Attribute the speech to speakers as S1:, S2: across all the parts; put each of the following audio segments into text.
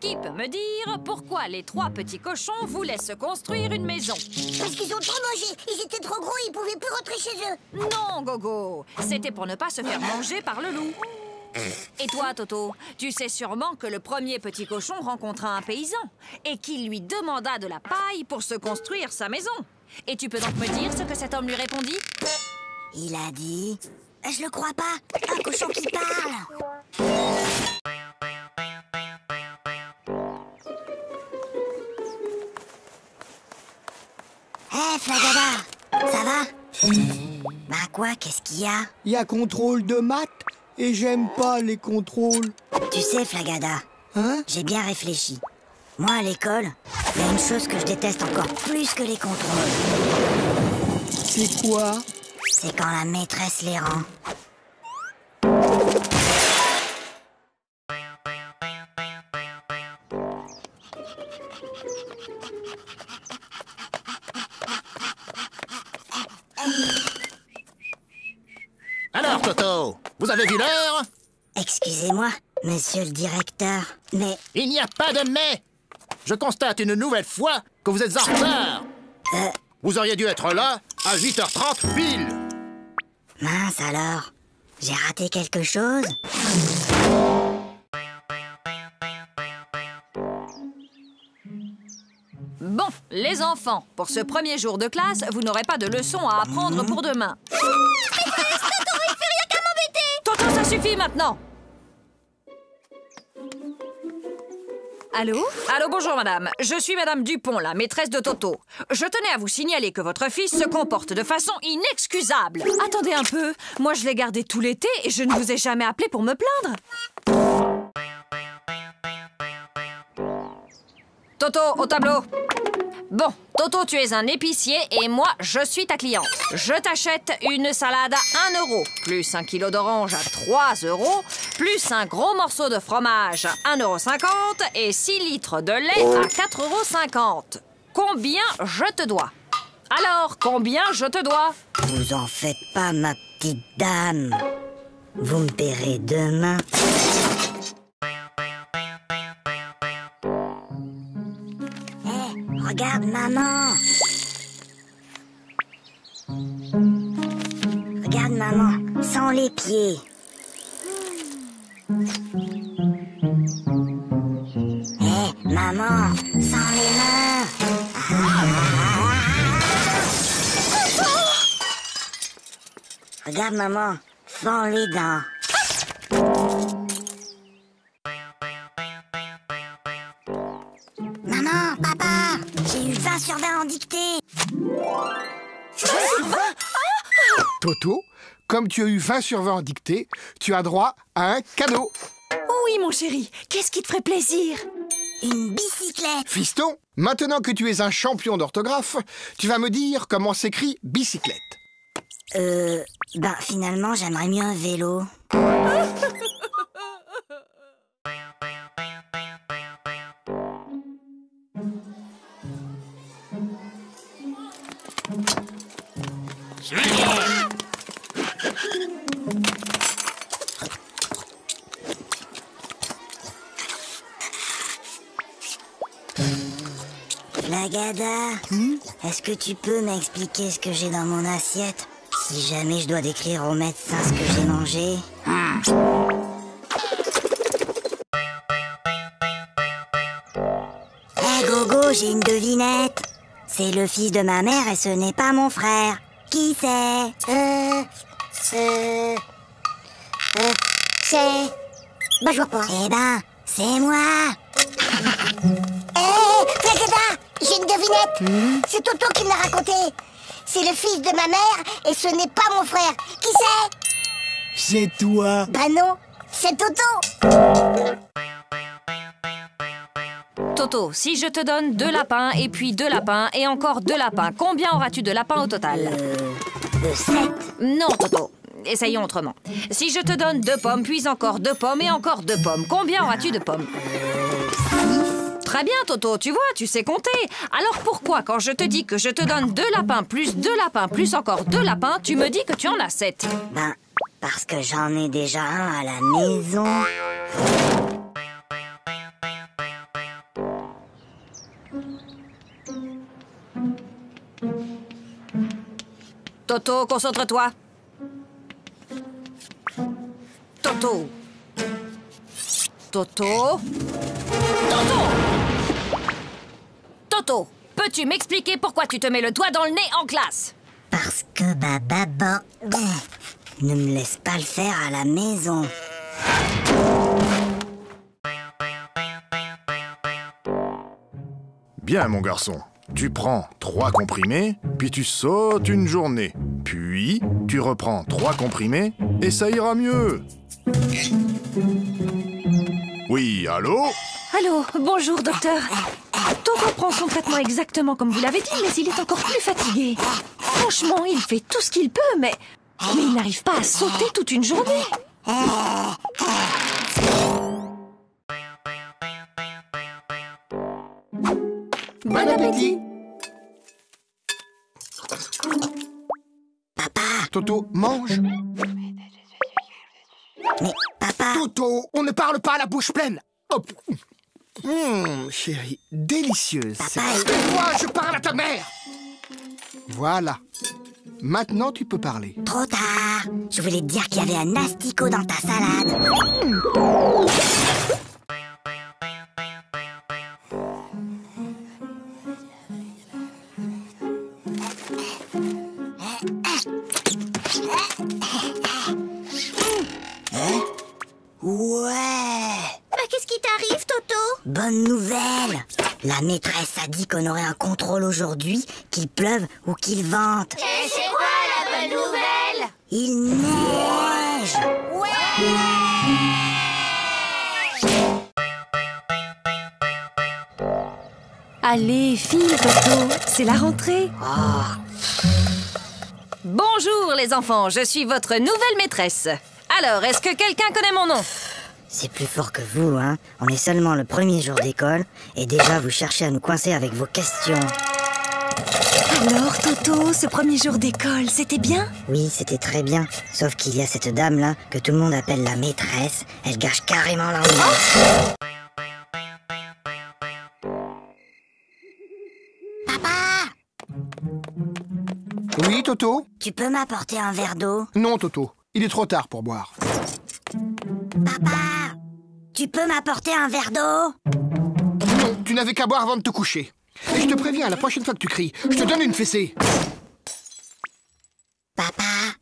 S1: Qui peut me dire pourquoi les 3 petits cochons voulaient se construire une maison?
S2: Parce qu'ils ont trop mangé. Ils étaient trop gros, ils pouvaient plus rentrer chez eux.
S1: Non, Gogo. C'était pour ne pas se faire manger par le loup. Et toi, Toto, tu sais sûrement que le premier petit cochon rencontra un paysan et qu'il lui demanda de la paille pour se construire sa maison. Et tu peux donc me dire ce que cet homme lui répondit?
S2: Il a dit... Je le crois pas. Un cochon qui parle. Hé, Flagada, ça va? Bah quoi, qu'est-ce qu'il y a?
S3: Il y a contrôle de maths et j'aime pas les contrôles.
S2: Tu sais, Flagada,
S3: Hein?
S2: j'ai bien réfléchi. Moi, à l'école, il y a une chose que je déteste encore plus que les contrôles.
S3: C'est quoi?
S2: C'est quand la maîtresse les rend.
S4: Alors, Toto, vous avez vu l'heure?
S2: Excusez-moi, monsieur le directeur, mais...
S4: Il n'y a pas de mais. Je constate une nouvelle fois que vous êtes en retard. Vous auriez dû être là à 8h30 pile.
S2: Mince alors, j'ai raté quelque chose?
S1: Bon, les enfants, pour ce premier jour de classe, vous n'aurez pas de leçons à apprendre pour demain. Toto, ça suffit maintenant! Allô? Allô, bonjour madame. Je suis madame Dupont, la maîtresse de Toto. Je tenais à vous signaler que votre fils se comporte de façon inexcusable. Attendez un peu. Moi, je l'ai gardé tout l'été et je ne vous ai jamais appelé pour me plaindre. Toto, au tableau. Bon, Toto, tu es un épicier et moi, je suis ta cliente. Je t'achète une salade à 1 euro, plus 1 kilo d'orange à 3 euros, plus un gros morceau de fromage à 1,50 € et 6 litres de lait à 4,50 €. Combien je te dois? Alors, combien je te dois?
S2: Vous en faites pas, ma petite dame. Vous me paierez demain. Regarde, maman. Regarde, maman, sans les pieds. Maman, sans les mains. Regarde, maman, sans les dents. Maman, papa, j'ai eu 20 sur 20 en dictée. 20 sur 20?
S3: Toto, comme tu as eu 20 sur 20 en dictée, tu as droit à un cadeau.
S1: Oui, mon chéri. Qu'est-ce qui te ferait plaisir?
S2: Une bicyclette.
S3: Fiston, maintenant que tu es un champion d'orthographe, tu vas me dire comment s'écrit bicyclette.
S2: Ben finalement, j'aimerais mieux un vélo. Flagada, est-ce que tu peux m'expliquer ce que j'ai dans mon assiette? Si jamais je dois décrire au médecin ce que j'ai mangé. Hé Gogo, j'ai une devinette. C'est le fils de ma mère et ce n'est pas mon frère. Qui c'est? C'est... Bah je vois pas. Eh ben, c'est moi. Flagada, j'ai une devinette. C'est Toto qui me l'a raconté. C'est le fils de ma mère et ce n'est pas mon frère. Qui c'est?
S3: C'est toi.
S2: Bah non, c'est Toto.
S1: Toto, si je te donne 2 lapins et puis 2 lapins et encore 2 lapins, combien auras-tu de lapins au total?
S2: 7.
S1: Non, Toto. Essayons autrement. Si je te donne 2 pommes, puis encore 2 pommes et encore 2 pommes, combien auras-tu de pommes? Très bien, Toto, tu vois, tu sais compter. Alors pourquoi, quand je te dis que je te donne 2 lapins, plus 2 lapins, plus encore 2 lapins, tu me dis que tu en as 7?
S2: Ben, parce que j'en ai déjà un à la maison.
S1: Toto, concentre-toi. Toto. Toto. Toto. Toto, peux-tu m'expliquer pourquoi tu te mets le doigt dans le nez en classe?
S2: Parce que ma maman ne me laisse pas le faire à la maison.
S5: Bien, mon garçon. Tu prends 3 comprimés, puis tu sautes une journée. Puis, tu reprends 3 comprimés, et ça ira mieux. Oui, allô?
S1: Allô, bonjour, docteur. Toto prend son traitement exactement comme vous l'avez dit, mais il est encore plus fatigué. Franchement, il fait tout ce qu'il peut, mais il n'arrive pas à sauter toute une journée.
S3: Bon appétit.
S2: Papa,
S3: Toto, mange.
S2: mais papa,
S3: Toto, on ne parle pas à la bouche pleine. Hop. Chérie, délicieuse.
S2: Papa,
S3: C'est moi, je parle à ta mère. Voilà. Maintenant, tu peux parler.
S2: trop tard. Je voulais te dire qu'il y avait un asticot dans ta salade. Ouais.
S6: Qu'est-ce qui t'arrive, Toto?
S2: Bonne nouvelle. La maîtresse a dit qu'on aurait un contrôle aujourd'hui, qu'il pleuve ou qu'il vente.
S6: Et c'est quoi la bonne nouvelle?
S2: Il neige.
S1: Allez, file, Toto, c'est la rentrée. Bonjour, les enfants, je suis votre nouvelle maîtresse. Alors, est-ce que quelqu'un connaît mon nom?
S2: C'est plus fort que vous, hein. On est seulement le premier jour d'école et déjà vous cherchez à nous coincer avec vos questions.
S1: Alors, Toto, ce premier jour d'école, c'était bien?
S2: Oui, c'était très bien. Sauf qu'il y a cette dame-là que tout le monde appelle la maîtresse. Elle gâche carrément l'ambiance. Papa,
S3: Oui, Toto?
S2: tu peux m'apporter un verre d'eau?
S3: Non, Toto. Il est trop tard pour boire.
S2: Papa, tu peux m'apporter un verre d'eau?
S3: Non, tu n'avais qu'à boire avant de te coucher. Et je te préviens, la prochaine fois que tu cries, je te donne une fessée.
S2: Papa,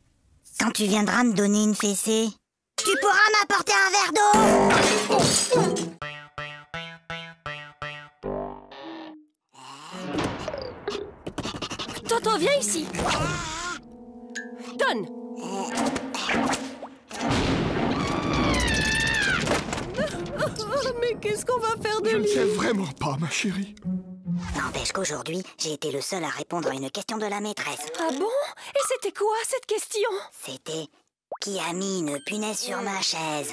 S2: quand tu viendras me donner une fessée, tu pourras m'apporter un verre d'eau?
S1: Toto, viens ici. Donne. Mais qu'est-ce qu'on va faire de
S3: Je ne
S1: lui?
S3: sais vraiment pas, ma chérie.
S2: N'empêche qu'aujourd'hui, j'ai été le seul à répondre à une question de la maîtresse.
S1: Ah bon? Et c'était quoi cette question?
S2: C'était « Qui a mis une punaise sur ma chaise ?»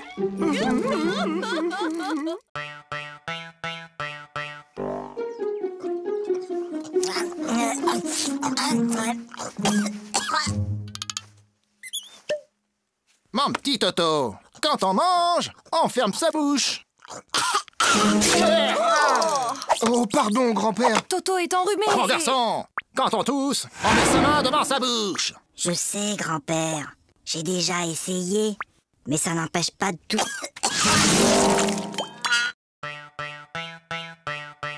S4: Mon petit Toto, quand on mange, on ferme sa bouche.
S3: Oh, pardon, grand-père.
S1: Toto est enrhumé.
S4: Mon garçon, quand on tousse, on met sa main devant sa bouche.
S2: Je sais, grand-père. J'ai déjà essayé. Mais ça n'empêche pas de tout.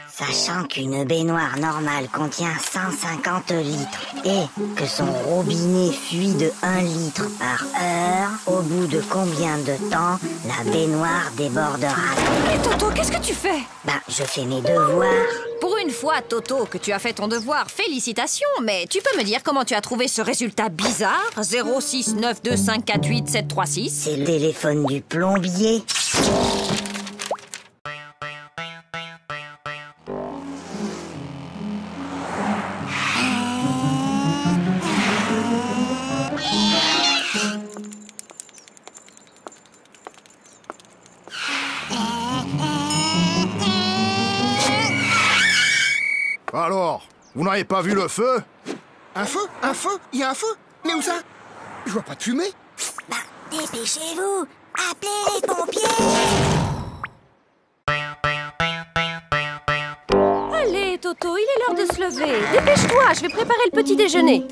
S2: Sachant qu'une baignoire normale contient 150 litres et que son robinet fuit de 1 litre par heure, au bout de combien de temps la baignoire débordera?
S1: Mais Toto, qu'est-ce que tu fais?
S2: Je fais mes devoirs.
S1: Pour une fois, Toto, que tu as fait ton devoir, félicitations, mais tu peux me dire comment tu as trouvé ce résultat bizarre? 06925487736.
S2: C'est le téléphone du plombier.
S5: Alors, vous n'avez pas vu le feu?
S3: Un feu? Un feu? Il y a un feu? Mais où ça? Je vois pas de fumée.
S2: Dépêchez-vous! Appelez les pompiers!
S1: Allez, Toto, il est l'heure de se lever. Dépêche-toi, je vais préparer le petit déjeuner.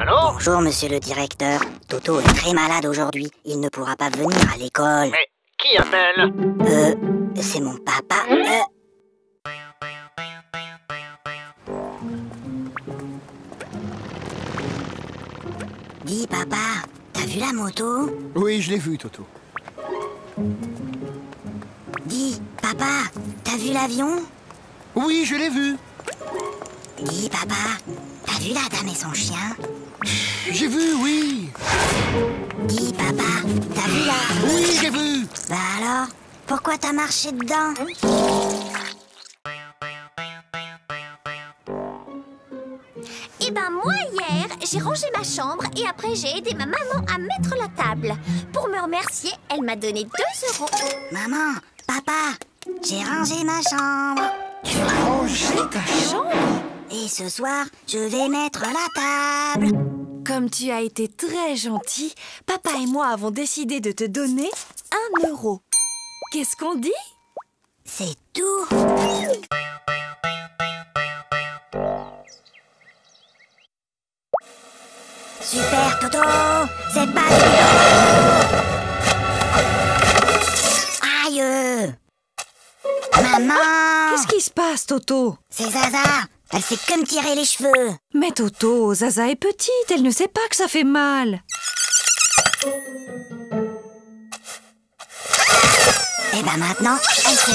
S4: Allô?
S2: Bonjour, monsieur le directeur. Toto est très malade aujourd'hui. Il ne pourra pas venir à l'école.
S4: Mais qui appelle?
S2: C'est mon papa. Dis, papa, t'as vu la moto?
S3: Oui, je l'ai vu, Toto.
S2: Dis, papa, t'as vu l'avion?
S3: Oui, je l'ai vu.
S2: Dis, papa, t'as vu la dame et son chien?
S3: J'ai vu, oui.
S2: Dis, papa, t'as vu la...
S3: Oui, j'ai vu.
S2: Bah alors, pourquoi t'as marché dedans?
S6: Eh ben moi hier, j'ai rangé ma chambre et après j'ai aidé ma maman à mettre la table. Pour me remercier, elle m'a donné 2 €.
S2: Maman, papa, j'ai rangé ma chambre.
S3: Tu as rangé ta chambre?
S2: Et ce soir, je vais mettre la table.
S1: Comme tu as été très gentil, papa et moi avons décidé de te donner 1 €. Qu'est-ce qu'on dit?
S2: C'est tout. Super, Toto. C'est pas Aïe. Maman.
S1: Qu'est-ce qui se passe, Toto?
S2: C'est Zaza. Elle sait que me tirer les cheveux.
S1: Mais Toto, Zaza est petite, elle ne sait pas que ça fait mal.
S2: Et ben maintenant, elle sait.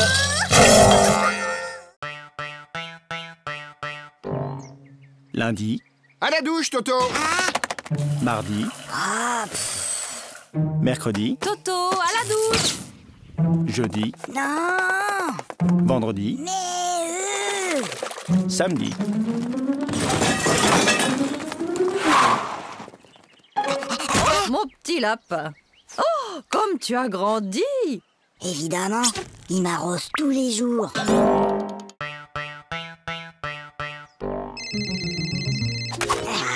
S7: Lundi,
S3: À la douche, Toto.
S7: mardi, mercredi,
S1: Toto, à la douche!
S7: jeudi,
S2: Non.
S7: vendredi,
S2: Mais
S7: samedi.
S1: Mon petit lapin. Oh, comme tu as grandi!
S2: évidemment, il m'arrose tous les jours.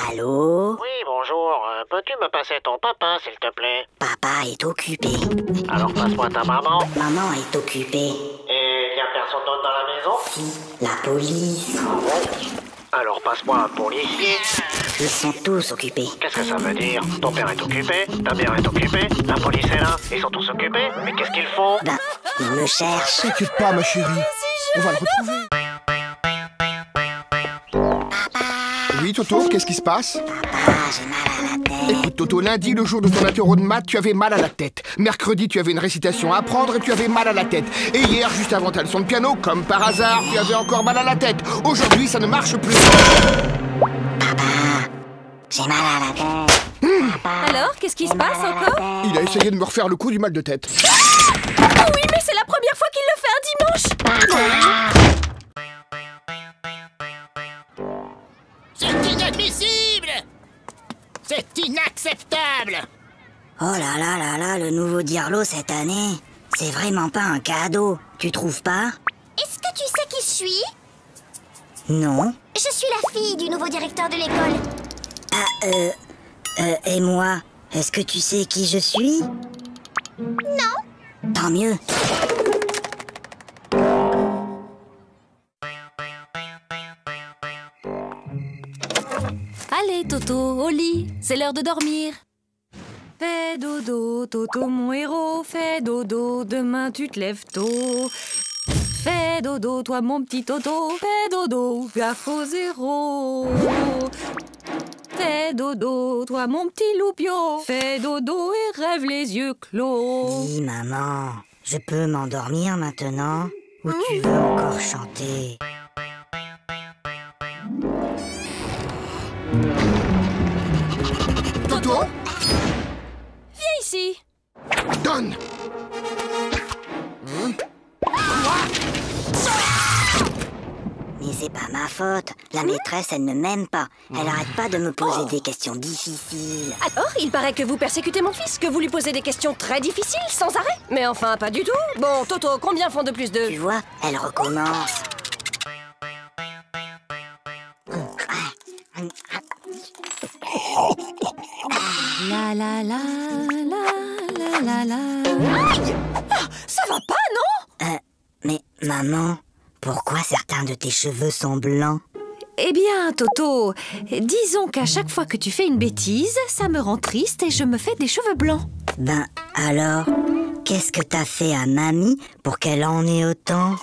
S2: Allô?
S4: Oui, bonjour. Peux-tu me passer ton papa, s'il te plaît?
S2: Papa est occupé.
S4: Alors passe-moi ta maman.
S2: Maman est occupée.
S4: Et y a personne d'autre dans la maison?
S2: Si, la police.
S4: Alors passe-moi un policier.
S2: Ils sont tous occupés.
S4: Qu'est-ce que ça veut dire? Ton père est occupé, ta mère est occupée, la police est là, ils sont tous occupés. Mais qu'est-ce qu'ils font?
S2: Ben, ils me cherchent.
S3: T'inquiète pas, ma chérie. On va le retrouver. Oui, Toto, qu'est-ce qui se passe?
S2: Papa, j'ai mal à la tête.
S3: Écoute, Toto, lundi, le jour de ton interro de maths, tu avais mal à la tête. Mercredi, tu avais une récitation à apprendre et tu avais mal à la tête. Et hier, juste avant ta leçon de piano, comme par hasard, tu avais encore mal à la tête. Aujourd'hui, ça ne marche plus.
S2: J'ai mal à la tête.
S1: Alors, qu'est-ce qui se passe encore?
S3: Il a essayé de me refaire le coup du mal de tête.
S1: Oh oui, mais c'est la première fois qu'il le fait un dimanche!
S4: C'est inadmissible! C'est inacceptable!
S2: Oh là là là là, le nouveau Dirlo cette année. C'est vraiment pas un cadeau. Tu trouves pas?
S6: Est-ce que tu sais qui je suis?
S2: Non.
S6: Je suis la fille du nouveau directeur de l'école.
S2: Et moi, est-ce que tu sais qui je suis?
S6: Non.
S2: Tant mieux.
S1: Allez, Toto, au lit, c'est l'heure de dormir. Fais dodo, Toto, mon héros, fais dodo, demain tu te lèves tôt. Fais dodo, toi mon petit Toto, fais dodo, gaffe au 0. Fais dodo, toi mon petit loupio, fais dodo et rêve les yeux clos.
S2: Dis, maman, je peux m'endormir maintenant? Ou tu veux encore chanter?
S3: Toto,
S1: Viens ici.
S3: donne.
S2: Mais c'est pas ma faute. La maîtresse, elle ne m'aime pas. Elle arrête pas de me poser des questions difficiles.
S1: Alors, il paraît que vous persécutez mon fils, que vous lui posez des questions très difficiles, sans arrêt. Mais enfin, pas du tout. Bon, Toto, combien font de plus de...
S2: Tu vois, elle recommence.
S1: La la la la la la la. Aïe! Ah, ça va pas, non?
S2: Mais maman, pourquoi certains de tes cheveux sont blancs?
S1: Eh bien, Toto, disons qu'à chaque fois que tu fais une bêtise, ça me rend triste et je me fais des cheveux blancs.
S2: Ben alors, qu'est-ce que t'as fait à mamie pour qu'elle en ait autant?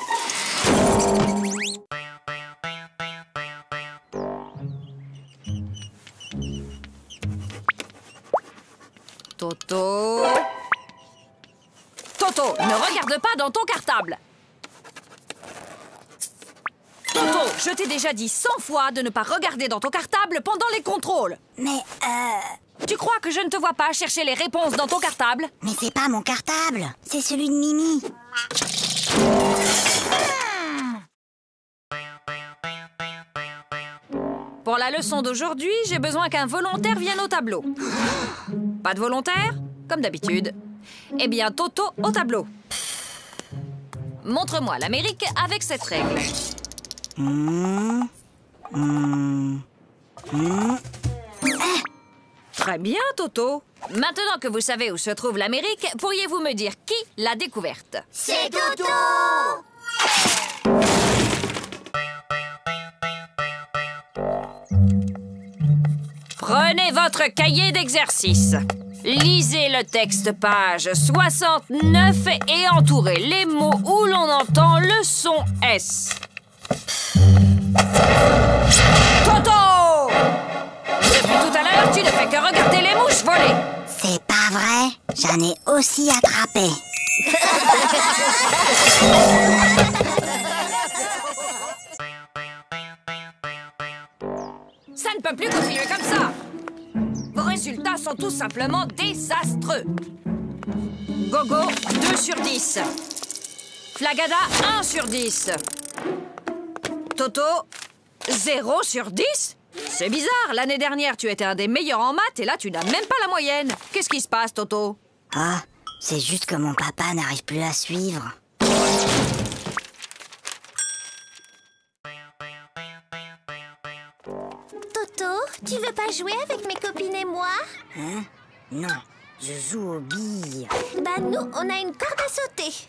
S1: Toto... Toto, ne regarde pas dans ton cartable. Toto, je t'ai déjà dit 100 fois de ne pas regarder dans ton cartable pendant les contrôles.
S2: Mais
S1: Tu crois que je ne te vois pas chercher les réponses dans ton cartable?
S2: mais c'est pas mon cartable, c'est celui de Mimi.
S1: Pour la leçon d'aujourd'hui, j'ai besoin qu'un volontaire vienne au tableau. Pas de volontaire? Comme d'habitude. Eh bien, Toto au tableau. Montre-moi l'Amérique avec cette règle. Très bien, Toto. Maintenant que vous savez où se trouve l'Amérique, pourriez-vous me dire qui l'a découverte?
S6: C'est Toto!
S1: Prenez votre cahier d'exercice. Lisez le texte page 69 et entourez les mots où l'on entend le son S. Toto! Depuis tout à l'heure, tu ne fais que regarder les mouches voler.
S2: C'est pas vrai, j'en ai aussi attrapé.
S1: Ça ne peut plus continuer comme ça. Vos résultats sont tout simplement désastreux. Gogo, 2 sur 10. Flagada, 1 sur 10. Toto, 0 sur 10? C'est bizarre, l'année dernière, tu étais un des meilleurs en maths et là, tu n'as même pas la moyenne. Qu'est-ce qui se passe, Toto?
S2: Ah, c'est juste que mon papa n'arrive plus à suivre.
S6: Toto, tu veux pas jouer avec mes copines et moi?
S2: Hein? Non, je joue aux billes.
S6: Bah nous, on a une corde à sauter.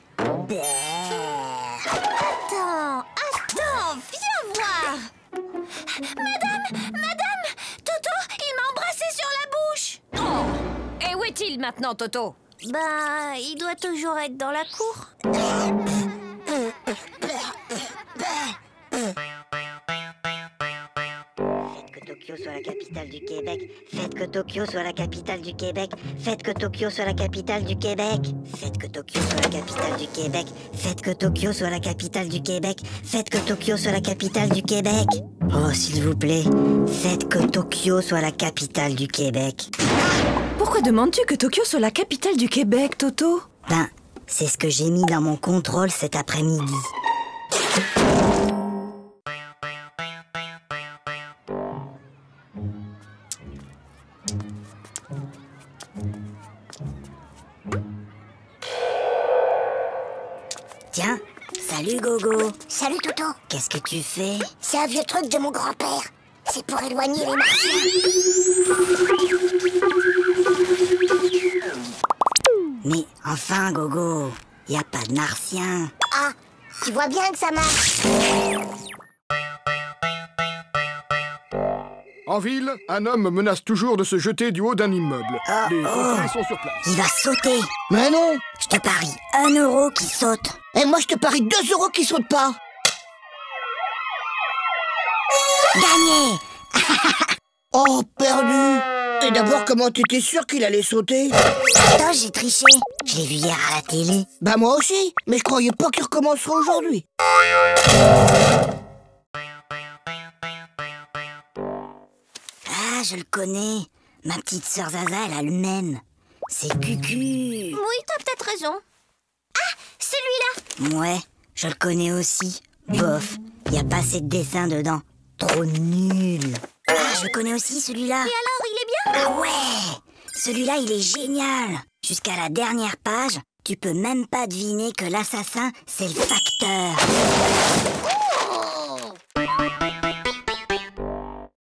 S6: Attends, viens voir. Madame, Toto, il m'a embrassé sur la bouche.
S1: Oh! Et où est-il maintenant, Toto?
S6: Bah, il doit toujours être dans la cour.
S2: Faites que Tokyo soit la capitale du Québec. Faites que Tokyo soit la capitale du Québec. Faites que Tokyo soit la capitale du Québec. Faites que Tokyo soit la capitale du Québec. Faites que Tokyo soit la capitale du Québec. Faites que Tokyo soit la capitale du Québec. Oh, s'il vous plaît, faites que Tokyo soit la capitale du Québec.
S1: Pourquoi demandes-tu que Tokyo soit la capitale du Québec, Toto?
S2: Ben, c'est ce que j'ai mis dans mon contrôle cet après-midi. Tiens, salut Gogo.
S8: Salut Toto,
S2: Qu'est-ce que tu fais?
S8: c'est un vieux truc de mon grand-père. C'est pour éloigner les martiens.
S2: Mais enfin Gogo, y a pas de martien.
S8: Ah, tu vois bien que ça marche.
S3: En ville, un homme menace toujours de se jeter du haut d'un immeuble. Les pompiers sont sur place.
S2: Il va sauter.
S8: Mais non.
S2: Je te parie 1 euro qui saute.
S8: Et moi je te parie 2 euros qui sautent pas.
S2: Gagné.
S8: Oh, perdu. Et d'abord, comment t'étais sûr qu'il allait sauter?
S2: Attends, j'ai triché. Je l'ai vu hier à la télé.
S8: Bah moi aussi, mais je croyais pas qu'il recommencerait aujourd'hui.
S2: Ah, je le connais. Ma petite sœur Zaza, elle a le même. C'est Cucu.
S6: Oui, t'as peut-être raison. Ah, celui-là.
S2: Ouais, je le connais aussi. Bof, y a pas assez de dessins dedans. Trop nul. Ah, je le connais aussi celui-là.
S6: Et alors, il est bien?
S2: Ah ouais, celui-là, il est génial. Jusqu'à la dernière page, tu peux même pas deviner que l'assassin, c'est le facteur.